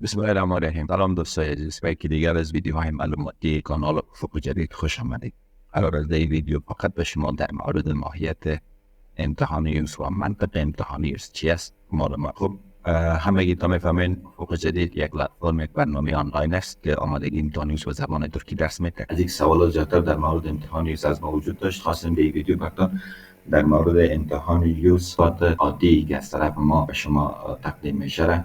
بسم الله الرحمن الرحیم. سلام دوستای عزیز، به یکی دیگر از ویدیوهای معلوماتی کانال افق جدید خوش آمدید. قرار است در این ویدیو فقط به شما در مورد ماهیت امتحان یوز و منطق امتحان یوز چی است معلومات. خب همگی تا میفهمین افق جدید یک پلتفرم، یک برنامه آنلاین است که آمادگی امتحان یوز به زبان ترکی درس میده. از یک سوالات زیادتر در مورد امتحان یوز از ما وجود داشت. خواستیم به این ویدیو براتون در مورد امتحان یوز عادی که از طرف ما به شما تقدیم میشه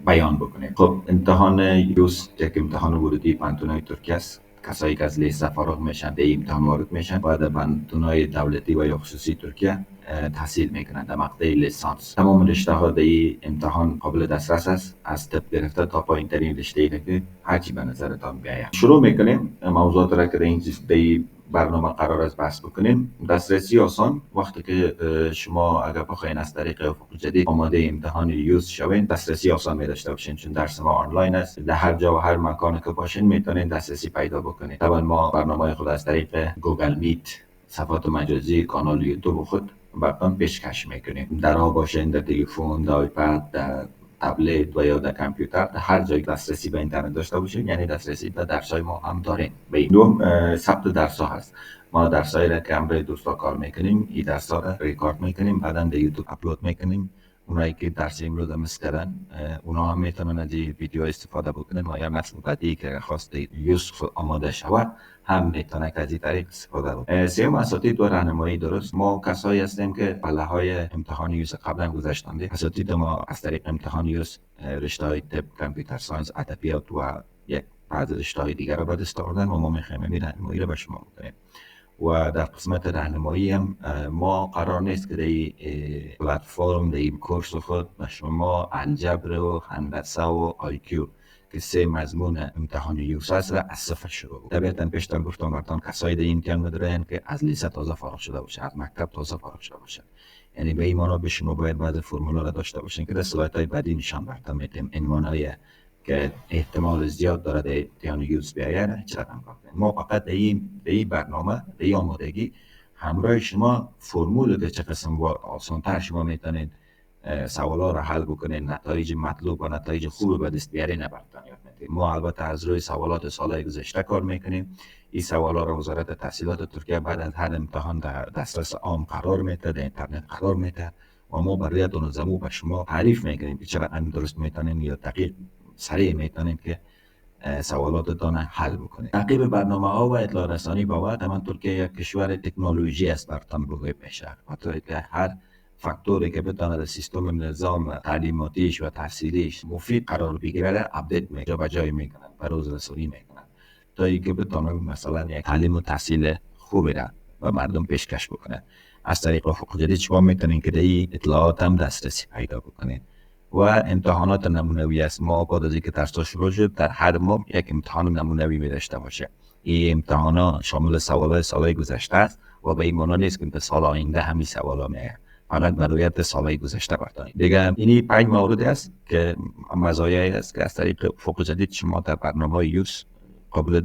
بیان بکنیم. خب امتحان یوز یک امتحان ورودی پانتونای ترکیه است. کسایی که از لیسه فارغ میشن به این امتحان وارد میشن و در پانتونای دولتی و یا خصوصی ترکیه تحصیل میکنند در مقطع لیسانس. تمام رشته ها در این امتحان قابل دسترس است، از تپ گرفته تا پایین ترین رشته که هرچی به نظرتان بیاید. شروع میکنیم موضوعات را که این برنامه قرار است بحث بکنیم. دسترسی آسان. وقتی که شما اگر بخواین از طریق افق جدید آماده امتحان یوز شوین، دسترسی آسان می داشته باشین، چون درس ما آنلاین است. در هر جا و هر مکانی که باشین میتونین دسترسی پیدا بکنین. طبعا ما برنامه خود از طریق گوگل میت، صفحات مجازی، کانال یوتیوب خود براتون پیشکش میکنیم. در ها باشین، در تلفن، در آیپد، در تبلت و یا در کامپیوتر، در هر جای دسترسی به اینترنت داشته باشین، یعنی دسترسی به درس‌های ما هم داریم. به این دوم ثبت درس‌ها هست. ما درس‌هایی را که همراه دوستا کار میکنیم، این درس‌ها را ریکورد میکنیم، بعداً به یوتیوب اپلود میکنیم. اونایی که درس امروز مس کردن، اونا هم میتونن از این ویدیو استفاده بکنن و یا نسل بعدی که خواست یوز آماده شود هم میتونه از این طریق استفاده بکنه. سوم، اساتید و راهنمایی درست. ما کسایی هستیم که پله‌های امتحان یوز قبلا گذشتیم. اساتید ما از طریق امتحان یوز رشته‌های طب، کامپیوتر ساینس، ادبیات و یک بعض رشته‌های دیگر را به دست آوردن و ما می‌خوایم این راهنمایی را به شما بکنیم. و در قسمت راهنمایی هم ما قرار نیست که در این پلتفرم، در این کورس خود به شما الجبر و هندسه و آیکیو که سه مضمون امتحان یوز است را از صفر شروع کنیم. طبیعتاً پیشتر گفتم براتون کسایی در امتحان دارن که از لیسه تازه فارغ شده باشه، از مکتب تازه فارغ شده باشه. یعنی به این معنا به شما باید بعض فرمولا را داشته باشین که در سلایدهای بعدی نشان براتون میدیم. عنوانای که احتمال زیاد داره در امتحان یوز بیاید چه رقم کنیم. ما فقط در این برنامه، در این آمادگی همراه شما فرمول که چه قسم و آسان‌تر شما میتونید سوالا را حل بکنید، نتایج مطلوب و نتایج خوب به دست بیارین براتون یاد میدیم. ما البته از روی سوالات سالهای گذشته کار میکنیم. این سوالا را وزارت تحصیلات ترکیه بعد از هر امتحان در دسترس عام قرار میده، در اینترنت قرار میده و ما برای دونوزمو به شما تعریف میکنیم که چقدر درست میتونین یا دقیق سریع میتونین که سوالاتتان حل بکنید. تعقیب برنامه ها و اطلاع رسانی باور. من ترکیه یک کشور تکنولوژی است براتون بگویم میشه. حتی که هر فاکتوری که بتونه در سیستم نظام تعلیماتیش و تحصیلیش مفید قرار بگیره اپدیت میکنه، جای میکنن، بروز رسانی میکنن تا اینکه بتونه مثلا یک تعلیم و تحصیل خوبی را و مردم پیشکش بکنه. از طریق افق جدید شما میتونین که در این اطلاعات هم دسترسی پیدا بکنید. و امتحانات نمونوی است. ما بعد از اینکه درس‌ها شروع شد در هر ماه یک امتحان نمونوی می داشته باشه. این امتحانا شامل سوالات سالهای گذشته است و به این معنی نیست که به سال آینده همین سوالا میاد، فقط برایت سالهای گذشته برتانید. دیگه اینی 5 مورد است که مزایایی است که از طریق افق جدید شما در برنامه یوز قابل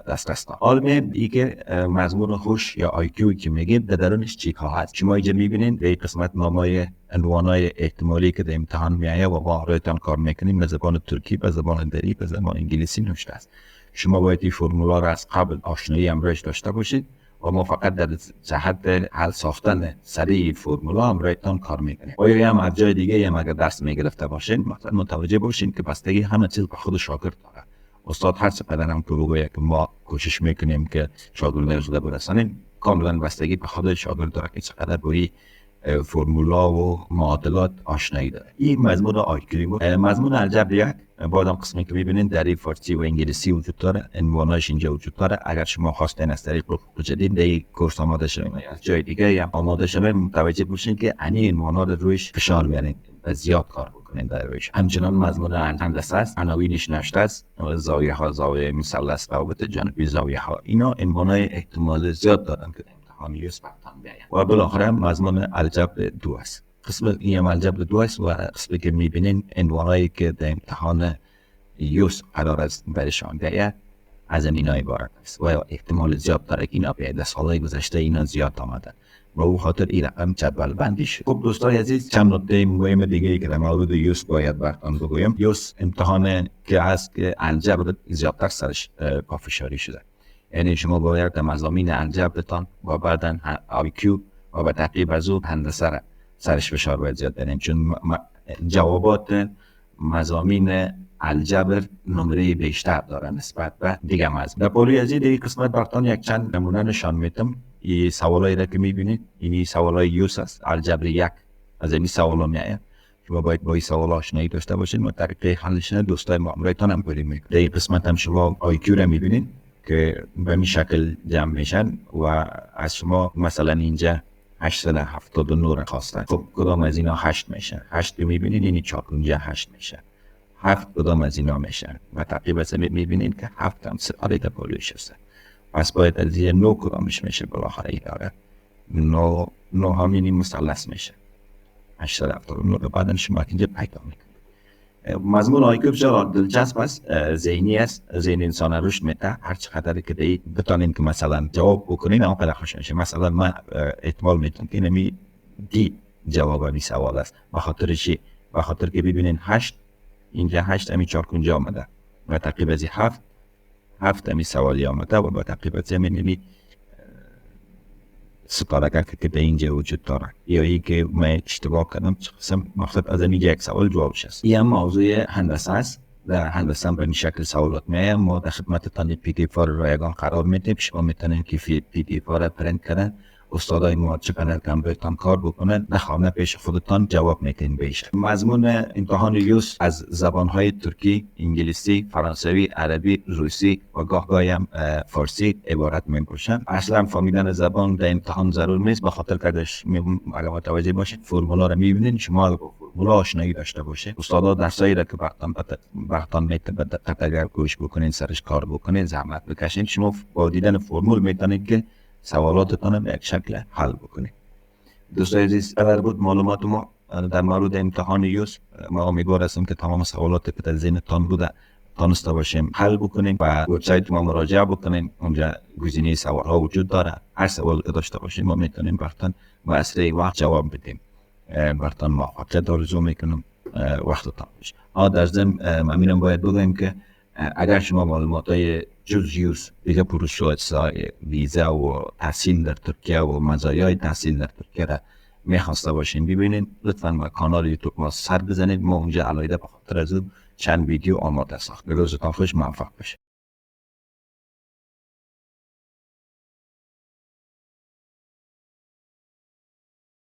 دسترس دارید. عالمه دیگه مضمون خوش یا آیکیو که میگیم در درونش چی ها هست. شما اینجا میبینید در این قسمت نامای عنوانای احتمالی که در امتحان میایه و ما برایتان کار میکنیم به زبان ترکی، به زبان دری، به زبان انگلیسی نوشته است. شما باید این فرمولا را از قبل آشنایی امروز داشته باشید و ما فقط در جهت حل ساختن سریع فرمولا امروزتان کار میکنیم. آیا هم از جای دیگه هم اگر درس میگرفته باشین مثلا متوجه باشین که بستگی همه چیز به خود شاگرد داره. استاد هر چقدر هم که بگوید که ما کوشش میکنیم که شاگردان خود برسانیم، کاملا بستگی به خود شاگرد داره که چقدر با فرمولا و معادلات آشنایی داره. این مضمون آیکیو. مضمون الجبر یک بعدم قسمی که میبینین در این فارسی و انگلیسی وجود داره، عنواناش اینجا وجود داره. اگر شما خواستین از طریق افق جدید در این کورس آماده شوین یا از جای دیگه هم آماده شوین، متوجه باشین که این عنوانا رو رویش فشار بیارین و زیاد کار بکنین در رویش. همچنان مضمون هندسه است، عناوینش نوشته است، زاویه ها، زاویه مثلث، روابط جانبی زاویه ها، اینا عنوانای احتمال زیاد دارن که امتحان یوز براتون بیاید. و بالاخره مضمون الجبر 2 است. قسم این الجبر 2 است و قسمی که میبینین عنوانایی که در امتحان یوز قرار است برشان بیاید از اینا عبارت است و احتمال زیاد داره که اینا بیاید. در سالهای گذشته اینا زیاد آمدن. و او خاطر این رقم جدول بندی شد. خب دوستان عزیز، چند نکته مهم دیگه ای که در مورد یوس باید براتون بگویم. یوس امتحان که هست که الجبر زیادتر سرش پافشاری شده. یعنی شما باید در مضامین الجبرتان و بعداً IQ و به تعقیب از او هندسه سرش فشار باید زیاد بدیم، چون جوابات مضامین الجبر نمره بیشتر داره نسبت به دیگه مضامین. در پولی از این قسمت براتون یک چند نمونه نشان میدم. این سوالایی را که میبینید این سوالای یوس است، الجبر 1 از این سوالا میاد. شما باید با این سوال آشنایی داشته باشید و طریقه حلش دوستای معاملاتتان هم بریم. در این قسمت هم شما IQ را میبینید که به این شکل جمع میشن و از شما مثلا اینجا 879 را خواستن. خب کدام از اینا 8 میشه؟ 8 که میبینید اینی 4 اونجا 8 میشه. 7 کدام از اینا میشه؟ و تقریبا میبینید که 7 هم ستاره در پولوش هست. پس باید از این 9 کدامش میشه بالاخره اداره. 9 همینی مثلث میشه. 879 رو بعدا شما اینجا پیدا میکنید. مضمون آیکو بسیار دلچسب است، ذهنی است، ذهن انسان رشد میده. هر چقدر که بتونین که مثلا جواب بکنین اون قدر خوش میشه. مثلا من احتمال میتونم که نمی دی جواب این سوال است. به خاطر که ببینین 8 اینجا 8 امی 4 کنجا آمده و تقریبا از 7 امی سوالی آمده و با تقریبا زمینی ستاره که به اینجا وجود داره. یا ای که من اشتباه کردم قسم مقصد از اینجا یک سوال جوابش است. این موضوع هندسه است. در هندسه هم به این شکل سوالات میایم. ما در خدمتتان PDF رایگان قرار میدیم. شما میتونید که PDF را پرینت کنن. استادای ما چقدر کم بهتان کار بکنن نخوانه پیش خودتان جواب میتین بیشه. مضمون امتحان یوس از زبانهای ترکی، انگلیسی، فرانسوی، عربی، روسی و گاهی هم فارسی عبارت میباشن. اصلا فهمیدن زبان در امتحان ضرور نیست، به خاطر کدش اگر متوجه باشید فرمولا رو میبینید شما با فرمولا آشنایی داشته باشه. استادا درسایی را که براتون میتونه اگر گوش بکنین سرش کار بکنین زحمت بکشین شما با دیدن فرمول میتونید که سوالاتتان به یک شکل حل بکنید. دوستان عزیز، اگر بود معلومات ما در مورد امتحان یوس، ما امیدوار هستم که تمام سوالاتی که در ذهنتان بوده تانسته باشیم حل بکنیم و وبسایت ما مراجعه بکنیم. اونجا گزینه سوال ها وجود داره. هر سوال که داشته باشیم ما میتونیم براتون با اسرع وقت جواب بدیم. براتون موفقیت آرزو میکنم. وقتتان باشه. در ضمن ممنونم باید بگویم که اگر شما معلوماتای جز یوس دیگه پروسه ویزا و تحصیل در ترکیه و مزایای تحصیل در ترکیه را میخواسته باشین ببینین، لطفاً به کانال یوتیوب ما سر بزنید. ما اونجا علاوه به خاطر از چند ویدیو آماده ساخت. روزتان خوش، موفق باشید.